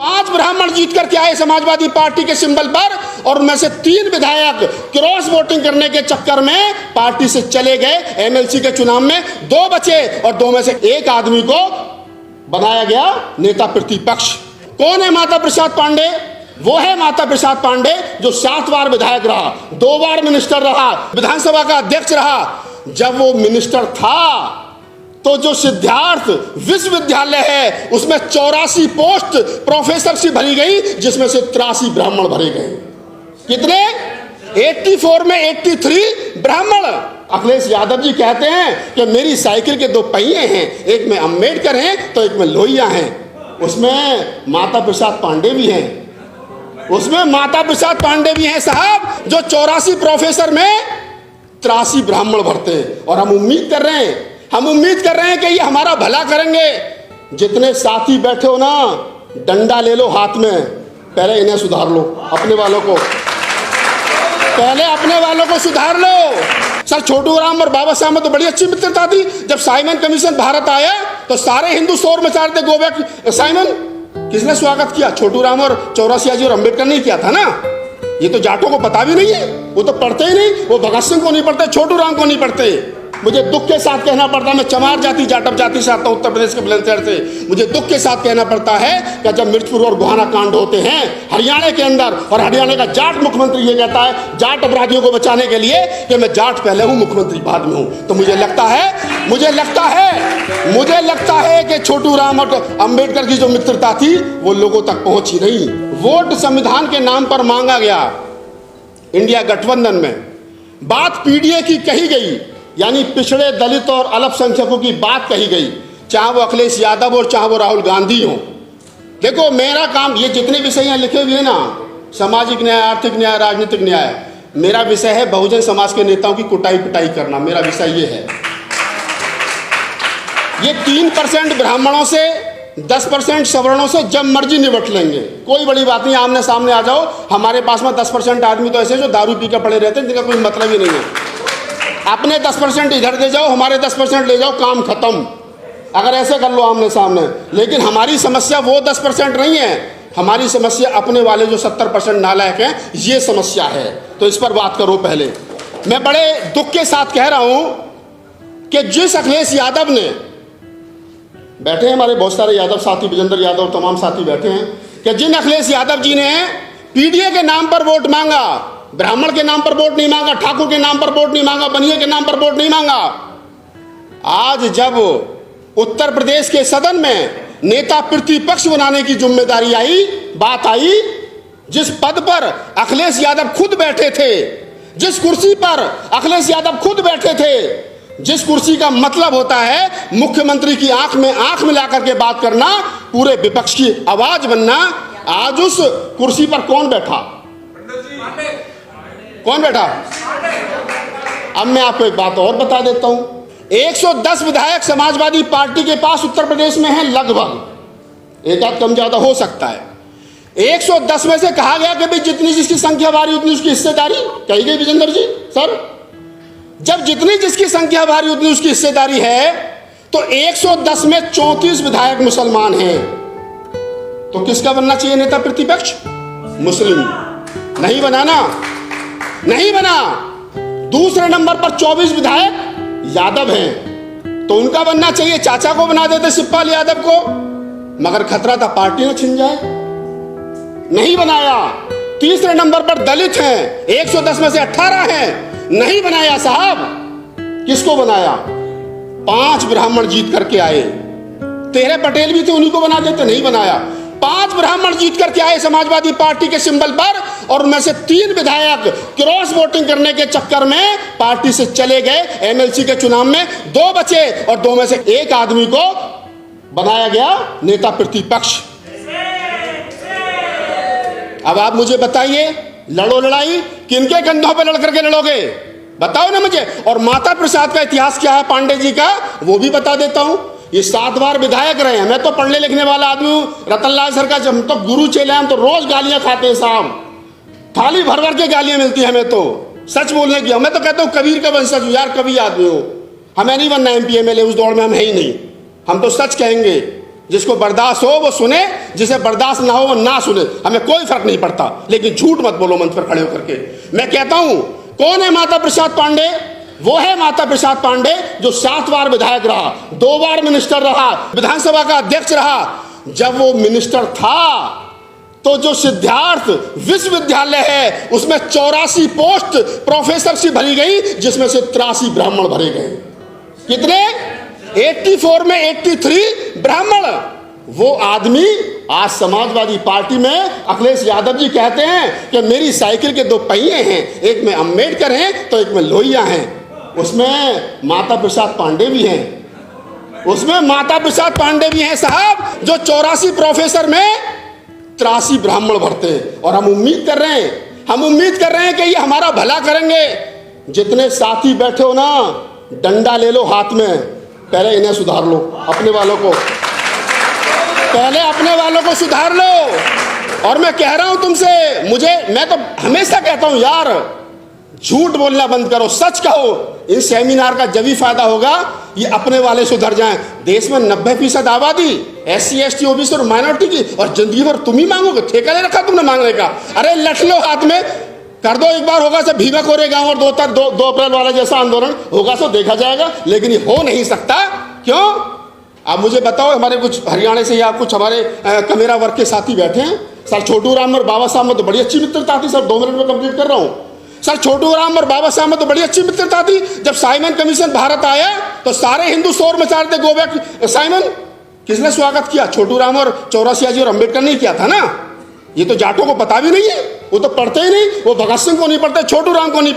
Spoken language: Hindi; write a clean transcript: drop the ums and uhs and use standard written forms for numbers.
5 ब्राह्मण जीत करके आए समाजवादी पार्टी के सिंबल पर, और उनमें से 3 विधायक क्रॉस वोटिंग करने के चक्कर में पार्टी से चले गए। एमएलसी के चुनाव में 2 बचे और 2 में से 1 आदमी को बनाया गया नेता प्रतिपक्ष। कौन है माता प्रसाद पांडे? वो है माता प्रसाद पांडे जो 7 बार विधायक रहा, 2 बार मिनिस्टर रहा, विधानसभा का अध्यक्ष रहा। जब वो मिनिस्टर था तो जो सिद्धार्थ विश्वविद्यालय है उसमें 84 पोस्ट प्रोफेसर से भरी गई, जिसमें से 83 ब्राह्मण भरे गए। कितने? 84 में 83 ब्राह्मण। अखिलेश यादव जी कहते हैं कि मेरी साइकिल के 2 पहिए हैं, एक में अम्बेडकर हैं तो एक में लोहिया हैं। उसमें माता प्रसाद पांडे भी हैं, उसमें माता प्रसाद पांडे भी हैं साहब, जो 84 प्रोफेसर में 83 ब्राह्मण भरते हैं। और हम उम्मीद कर रहे हैं कि ये हमारा भला करेंगे। जितने साथी बैठे हो ना, डंडा ले लो हाथ में, पहले इन्हें सुधार लो, अपने वालों को सुधार लो। सर छोटू राम और बाबा साहब में तो बड़ी अच्छी मित्रता थी। जब साइमन कमीशन भारत आया तो सारे हिंदू शोर मचा रहे थे, गो बैक साइमन। किसने स्वागत किया? छोटू राम और चौरसिया जी और अम्बेडकर ने किया था ना। ये तो जाटों को पता भी नहीं है, वो तो पढ़ते ही नहीं, वो भगत सिंह को नहीं पढ़ते, छोटू राम को नहीं पढ़ते। मुझे दुख के साथ कहना पड़ता है, मैं चमार जाति जाटव जाति से आता हूं, उत्तर प्रदेश के बुलंदशहर से। मुझे दुख के साथ कहना पड़ता है कि जब मिर्चपुर और गोहाना कांड होते हैं हरियाणा के अंदर, और हरियाणा का जाट मुख्यमंत्री ये कहता है जाट अपराधियों को बचाने के लिए कि मैं जाट पहले हूं, मुख्यमंत्री बाद में हूं, तो मुझे लगता है कि छोटू राम और अम्बेडकर की जो मित्रता थी वो लोगों तक पहुंची नहीं। वोट संविधान के नाम पर मांगा गया इंडिया गठबंधन में, बात पीडीए की कही गई, यानी पिछड़े दलित और अल्पसंख्यकों की बात कही गई, चाहे वो अखिलेश यादव और चाहे वो राहुल गांधी हो। देखो मेरा काम, ये जितने विषय यहाँ लिखे हुए हैं ना, सामाजिक न्याय, आर्थिक न्याय, राजनीतिक न्याय, मेरा विषय है बहुजन समाज के नेताओं की कुटाई पिटाई करना। मेरा विषय ये है। ये 3% ब्राह्मणों से, 10% सवर्णों से जब मर्जी निपट लेंगे, कोई बड़ी बात नहीं, आमने सामने आ जाओ। हमारे पास में 10% आदमी तो ऐसे जो दारू पी कर पड़े रहते हैं, जिनका कोई मतलब ही नहीं है। अपने 10% इधर दे जाओ, हमारे 10% ले जाओ, काम खत्म। अगर ऐसे कर लो आमने सामने। लेकिन हमारी समस्या वो 10% नहीं है, हमारी समस्या अपने वाले जो 70% नालायक हैं, ये समस्या है। तो इस पर बात करो। पहले मैं बड़े दुख के साथ कह रहा हूं कि जिस अखिलेश यादव ने, बैठे हैं हमारे बहुत सारे यादव साथी, विजेंद्र यादव तमाम साथी बैठे हैं, कि जिन अखिलेश यादव जी ने पीडीए के नाम पर वोट मांगा, ब्राह्मण के नाम पर वोट नहीं मांगा, ठाकुर के नाम पर वोट नहीं मांगा, बनिए के नाम पर वोट नहीं मांगा, आज जब उत्तर प्रदेश के सदन में नेता प्रतिपक्ष बनाने की जिम्मेदारी आई, बात आई, जिस पद पर अखिलेश यादव खुद बैठे थे, जिस कुर्सी पर अखिलेश यादव खुद बैठे थे, जिस कुर्सी का मतलब होता है मुख्यमंत्री की आंख में आंख मिलाकर के बात करना, पूरे विपक्ष की आवाज बनना, आज उस कुर्सी पर कौन बैठा? कौन बैठा? अब मैं आपको एक बात और बता देता हूं। 110 विधायक समाजवादी पार्टी के पास उत्तर प्रदेश में हैं, लगभग, एक आध कम ज्यादा हो सकता है। 110 में से कहा गया कि भाई जितनी जिसकी संख्या भारी उतनी उसकी हिस्सेदारी, कही गई विजेंद्र जी सर। जब जितनी जिसकी संख्या भारी उतनी उसकी हिस्सेदारी है, तो 110 में 34 विधायक मुसलमान हैं, तो किसका बनना चाहिए नेता प्रतिपक्ष? मुस्लिम। नहीं बनाना, नहीं बना। दूसरे नंबर पर 24 विधायक यादव हैं, तो उनका बनना चाहिए, चाचा को बना देते शिवपाल यादव को, मगर खतरा था पार्टी न छिन जाए, नहीं बनाया। तीसरे नंबर पर दलित हैं, 110 में से 18 हैं, नहीं बनाया साहब। किसको बनाया? 5 ब्राह्मण जीत करके आए, 13 पटेल भी थे, उन्हीं को बना देते, नहीं बनाया। 5 ब्राह्मण जीत करके आए समाजवादी पार्टी के सिंबल पर, और उनमें से 3 विधायक क्रॉस वोटिंग करने के चक्कर में पार्टी से चले गए। एमएलसी के चुनाव में 2 बचे और 2 में से 1 आदमी को बनाया गया नेता प्रतिपक्ष। अब आप मुझे बताइए, लड़ो लड़ाई किनके कंधों पर लड़ करके लड़ोगे? बताओ ना मुझे। और माता प्रसाद का इतिहास क्या है पांडे जी का, वो भी बता देता हूं। ये 7 बार विधायक रहे हैं। मैं तो पढ़ने लिखने वाला आदमी हूँ, रतनलाल सर का हम तो गुरु चेले, हम तो रोज गालियां खाते हैं साहब, थाली भर भर के गालियां मिलती है हमें तो सच बोलने की। मैं तो कहता हूँ कबीर का वंशज हूँ यार, कवि आदमी हूँ। हमें नहीं बनना MP MLA, उस दौड़ में हम है ही नहीं। हम तो सच कहेंगे जिसको बर्दाश्त हो वो सुने, जिसे बर्दाश्त ना हो वो ना सुने, हमें कोई फर्क नहीं पड़ता। लेकिन झूठ मत बोलो मंच पर खड़े होकर के। मैं कहता हूं, कौन है माता प्रसाद पांडे? वो है माता प्रसाद पांडे जो 7 बार विधायक रहा, 2 बार मिनिस्टर रहा, विधानसभा का अध्यक्ष रहा। जब वो मिनिस्टर था तो जो सिद्धार्थ विश्वविद्यालय है उसमें 84 पोस्ट प्रोफेसरशिप भरी गई, जिसमें से 83 ब्राह्मण भरे गए। कितने? 84 में 83 ब्राह्मण। वो आदमी आज समाजवादी पार्टी में अखिलेश यादव जी कहते हैं कि मेरी साइकिल के 2 पहिए हैं, एक में अम्बेडकर हैं तो एक में लोहिया हैं। उसमें माता प्रसाद पांडे भी हैं, उसमें माता प्रसाद पांडे भी हैं साहब, जो 84 प्रोफेसर में 83 ब्राह्मण भरते हैं। और हम उम्मीद कर रहे हैं कि ये हमारा भला करेंगे। जितने साथी बैठे हो ना, डंडा ले लो हाथ में, पहले इन्हें सुधार लो, अपने वालों को सुधार लो। और मैं कह रहा हूं तुमसे, मैं तो हमेशा कहता हूं यार, झूठ बोलना बंद करो, सच कहो। इन सेमिनार का जब ही फायदा होगा ये अपने वाले सुधर जाएं। देश में 90% आबादी SC ST OBC और माइनॉरिटी की, और जिंदगी भर तुम ही मांगोगे? ठेका ले रखा तुमने मांगने का? अरे लठ लो हाथ में, कर दो एक बार, होगा सब भीमा कोरेगांव और 2 अप्रैल वाला जैसा आंदोलन होगा, सो देखा जाएगा। लेकिन ये हो नहीं सकता। क्यों? अब मुझे बताओ, हमारे कुछ हरियाणा से या कुछ हमारे कमेरा वर्ग के साथी बैठे हैं। सर छोटू राम और बाबा साहब में तो बड़ी अच्छी मित्रता थी। सर 2 मिनट में कंप्लीट कर रहा हूँ। सर छोटू राम और बाबा साहब में तो बड़ी अच्छी मित्रता थी। जब साइमन कमीशन भारत आया तो सारे हिंदू शोर मचा रहे थे, गो बैक साइमन। किसने स्वागत किया? छोटू राम और चौरसिया जी और अम्बेडकर ने किया था ना। ये तो जाटों को पता भी नहीं है, वो तो पढ़ते ही नहीं, वो भगत सिंह को नहीं पढ़ते, छोटू राम को नहीं